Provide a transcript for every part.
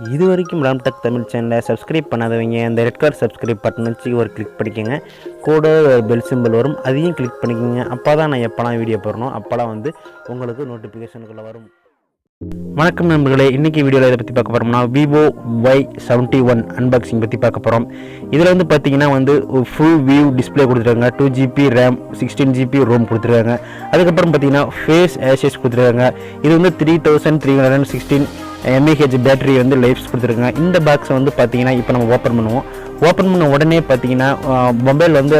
இதுவரைக்கும் ராம்டெக் தமிழ் சேனலை சப்ஸ்கிரைப் பண்ணாதவங்க அந்த ரெட் கலர் சப்ஸ்கிரைப் பட்டன் வச்சு ஒரு கிளிக் பண்ணிக்கோங்க. கூட பெல் சிம்பிள் வரும், அதையும் கிளிக் பண்ணிக்கோங்க. அப்போ தான் நான் எப்போலாம் வீடியோ போடணும் அப்போலாம் வந்து உங்களுக்கு நோட்டிஃபிகேஷனுக்குள்ளே வரும். வணக்கம் நண்பர்களே, இன்றைக்கி வீடியோவில் இதை பற்றி பார்க்க போகிறோம்னா Vivo Y71 அன்பாக்சிங் பற்றி பார்க்க போகிறோம். இதில் வந்து பார்த்தீங்கன்னா வந்து ஃபுல் வியூ டிஸ்பிளே கொடுத்துருக்காங்க, 2GB RAM 16GB ROM கொடுத்துருக்காங்க. அதுக்கப்புறம் பார்த்தீங்கன்னா ஃபேஸ் ஆஷஸ் கொடுத்துருக்காங்க. இது வந்து 3316 mAh பேட்டரி வந்து லைஃப்ஸ் கொடுத்துருக்காங்க. இந்த பாக்ஸை வந்து பார்த்தீங்கன்னா இப்போ நம்ம ஓப்பன் பண்ணுவோம். ஓப்பன் பண்ண உடனே பார்த்தீங்கன்னா மொபைல் வந்து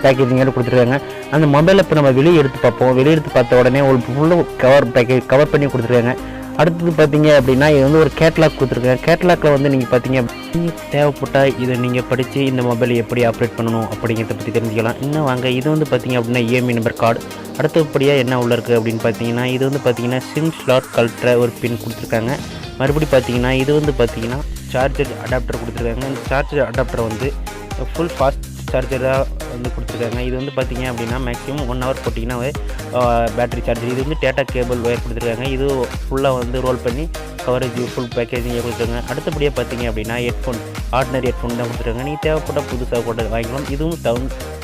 பேக்கேஜிங்கோடு கொடுத்துருக்காங்க. அந்த மொபைலை இப்போ நம்ம வெளியே எடுத்து பார்ப்போம். வெளியே எடுத்து பார்த்த உடனே ஒரு ஃபுல்லு கவர் பண்ணி கொடுத்துருக்காங்க. அடுத்தது பார்த்தீங்க அப்படின்னா இது வந்து ஒரு கேட்லாக் கொடுத்துருக்காங்க. கேட்லாக்கில் வந்து நீங்கள் பார்த்தீங்க நீங்கள் தேவைப்பட்டால் இதை நீங்கள் படித்து இந்த மொபைலை எப்படி ஆப்ரேட் பண்ணணும் அப்படிங்கிறத பற்றி தெரிஞ்சுக்கலாம். இன்னும் வாங்க, இது வந்து பார்த்தீங்க அப்படின்னா EMI நம்பர் கார்டு. அடுத்தபடியாக என்ன உள்ள இருக்குது அப்படின்னு பார்த்தீங்கன்னா இது வந்து பார்த்தீங்கன்னா சிம் ஸ்லாட் கல்ட்ர ஒரு பின் கொடுத்துருக்காங்க. மறுபடி பார்த்தீங்கன்னா இது வந்து பார்த்தீங்கன்னா சார்ஜர் அடாப்டர் கொடுத்துருக்காங்க. இந்த சார்ஜர் அடாப்டர் வந்து ஃபுல் ஃபாஸ்ட் சார்ஜராக வந்து கொடுத்துருக்காங்க. இது வந்து பார்த்தீங்க அப்படின்னா மேக்ஸிமம் 1 ஹவர் போட்டிங்கன்னா பேட்டரி சார்ஜர். இது வந்து டேட்டா கேபிள் ஒயர் கொடுத்துருக்காங்க. இது ஃபுல்லாக வந்து ரோல் பண்ணி கவரேஜ் ஃபுல் பேக்கேஜிங் கொடுத்துருக்காங்க. அடுத்தபடியாக பார்த்தீங்க அப்படின்னா ஹெட்ஃபோன், ஆர்டினரி ஹெட்ஃபோன் தான் கொடுத்துருக்காங்க. நீங்கள் தேவைப்பட்ட புதுசாக கூட வாங்கிக்கலாம். இதுவும்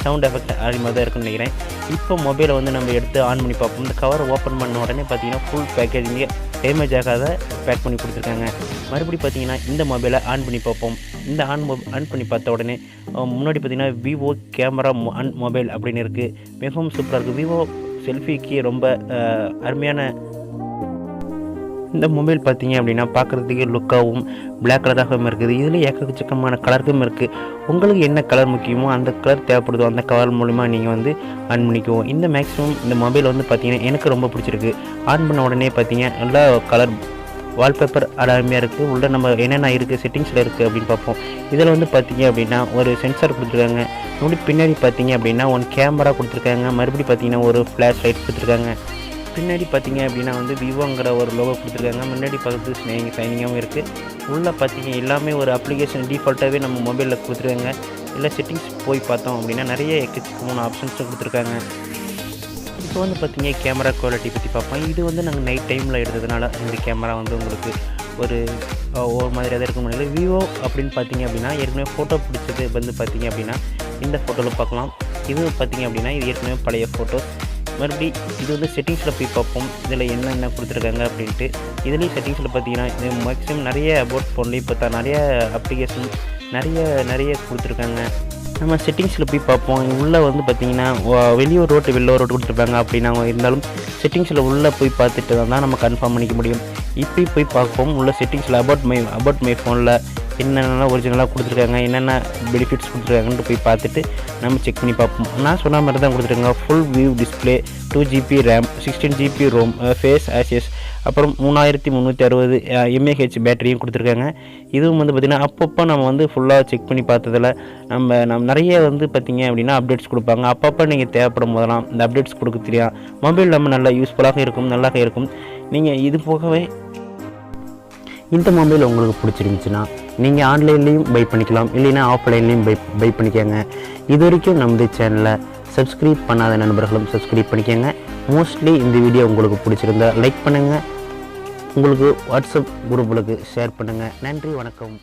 சவுண்ட் எஃபெக்ட் அது மாதிரி தான் இருக்குன்னு நினைக்கிறேன். இப்போ மொபைலை வந்து நம்ம எடுத்து ஆன் பண்ணி பார்ப்போம். இந்த கவர் ஓப்பன் பண்ண உடனே பார்த்தீங்கன்னா ஃபுல் பேக்கேஜிங்கே டேமேஜ் ஆகாத பேக் பண்ணி கொடுத்துருக்காங்க. மறுபடி பார்த்தீங்கன்னா இந்த மொபைலை ஆன் பண்ணி பார்ப்போம். இந்த ஆன் பண்ணி பார்த்த உடனே முன்னாடி பார்த்தீங்கன்னா Vivo கேமரா மொபைல் அப்படின்னு இருக்குது. மிகவும் சூப்பராக இருக்குது. Vivo செல்ஃபிக்கு ரொம்ப அருமையான இந்த மொபைல் பார்த்தீங்க அப்படின்னா பார்க்குறதுக்கு லுக்காகவும் பிளாக் கலராகவும் இருக்குது. இதில் ஏக்கச்சக்கமான கலருக்கும் இருக்குது. உங்களுக்கு என்ன கலர் முக்கியமோ அந்த கலர் தேவைப்படுதோ அந்த கலர் மூலிமா நீங்கள் வந்து ஆன் பண்ணிக்குவோம். இந்த மேக்ஸிமம் இந்த மொபைல் வந்து பார்த்தீங்கன்னா எனக்கு ரொம்ப பிடிச்சிருக்கு. ஆன் பண்ண உடனே பார்த்தீங்க நல்லா கலர் வால்பேப்பர் அருமையாக இருக்குது. உள்ள நம்ம என்னென்ன இருக்குது செட்டிங்ஸில் இருக்குது அப்படின்னு பார்ப்போம். இதில் வந்து பார்த்தீங்க அப்படின்னா ஒரு சென்சார் கொடுத்துருக்காங்க. பின்னாடி பார்த்தீங்க அப்படின்னா ஒன் கேமரா கொடுத்துருக்காங்க. மறுபடி பார்த்தீங்கன்னா ஒரு ஃப்ளாஷ் லைட் கொடுத்துருக்காங்க. பின்னாடி பார்த்தீங்க அப்படின்னா வந்து விவோங்கிற ஒரு லோகோ கொடுத்துருக்காங்க. முன்னாடி பார்க்குறது சைனிங்காகவும் இருக்குது. உள்ளே பார்த்தீங்க எல்லாமே ஒரு அப்ளிகேஷன் டிஃபால்ட்டாகவே நம்ம மொபைலில் கொடுத்துருக்காங்க. இல்லை செட்டிங்ஸ் போய் பார்த்தோம் அப்படின்னா நிறைய எக்கச்சக்கமான ஆப்ஷன்ஸும் கொடுத்துருக்காங்க. இப்போ வந்து பார்த்தீங்க கேமரா குவாலிட்டி பற்றி பார்ப்போம். இது வந்து நாங்கள் நைட் டைமில் எடுத்ததுனால இந்த கேமரா வந்து உங்களுக்கு ஒரு மாதிரியாக தான் இருக்கும். முடியல Vivo அப்படின்னு பார்த்தீங்க அப்படின்னா ஏற்கனவே ஃபோட்டோ பிடிச்சது வந்து பார்த்தீங்க அப்படின்னா இந்த ஃபோட்டோவில் பார்க்கலாம். இது பார்த்தீங்க அப்படின்னா இது ஏற்கனவே பழைய ஃபோட்டோஸ். மறுபடி இது வந்து செட்டிங்ஸில் போய் பார்ப்போம். இதில் என்னென்ன கொடுத்துருக்காங்க அப்படின்ட்டு. இதுலேயும் செட்டிங்ஸில் பார்த்தீங்கன்னா இது மேக்ஸிமம் நிறைய அபவுட் ஃபோன்லேயும் பார்த்தா நிறைய அப்ளிகேஷன் நிறைய கொடுத்துருக்காங்க. நம்ம செட்டிங்ஸில் போய் பார்ப்போம். உள்ளே வந்து பார்த்திங்கன்னா வெளியூர் ரோட்டு கொடுத்துருப்பாங்க அப்படின்னா இருந்தாலும் செட்டிங்ஸில் உள்ளே போய் பார்த்துட்டு தான் நம்ம கன்ஃபார்ம் பண்ணிக்க முடியும். இப்படி போய் பார்ப்போம். உள்ள செட்டிங்ஸில் அபவுட் மை ஃபோனில் என்னென்ன ஒரிஜினலாக கொடுத்துருக்காங்க, என்னென்ன பெனிஃபிட்ஸ் கொடுத்துருக்காங்கன்ட்டு போய் பார்த்துட்டு நம்ம செக் பண்ணி பார்ப்போம். நான் சொன்ன மாதிரி தான் கொடுத்துருக்காங்க. Full view display, 2GB RAM 16GB ROM, face ஆஷஸ், அப்புறம் 3360 mAh பேட்டரியும் கொடுத்துருக்காங்க. இதுவும் வந்து பார்த்திங்கன்னா அப்பப்போ நம்ம வந்து ஃபுல்லாக செக் பண்ணி பார்த்ததில் நம்ம நிறைய வந்து பார்த்திங்க அப்படின்னா அப்டேட்ஸ் கொடுப்பாங்க. அப்பப்போ நீங்கள் தேவைப்படும் போதெல்லாம் இந்த அப்டேட்ஸ் கொடுக்க தெரியும். மொபைல் நம்ம நல்லா யூஸ்ஃபுல்லாக இருக்கும், நல்லாக இருக்கும். நீங்கள் இது போகவே இந்த மொபைல் உங்களுக்கு பிடிச்சிருந்துச்சுன்னா நீங்கள் ஆன்லைன்லேயும் பை பண்ணிக்கலாம், இல்லைன்னா ஆஃப்லைன்லேயும் பை பண்ணிக்கோங்க. இது வரைக்கும் நம்ம சேனலை சப்ஸ்கிரைப் பண்ணாத நண்பர்களும் சப்ஸ்கிரைப் பண்ணிக்கோங்க. மோஸ்ட்லி இந்த வீடியோ உங்களுக்கு பிடிச்சிருந்தா லைக் பண்ணுங்கள். உங்களுக்கு வாட்ஸ்அப் குரூப்புகளுக்கு ஷேர் பண்ணுங்கள். நன்றி, வணக்கம்.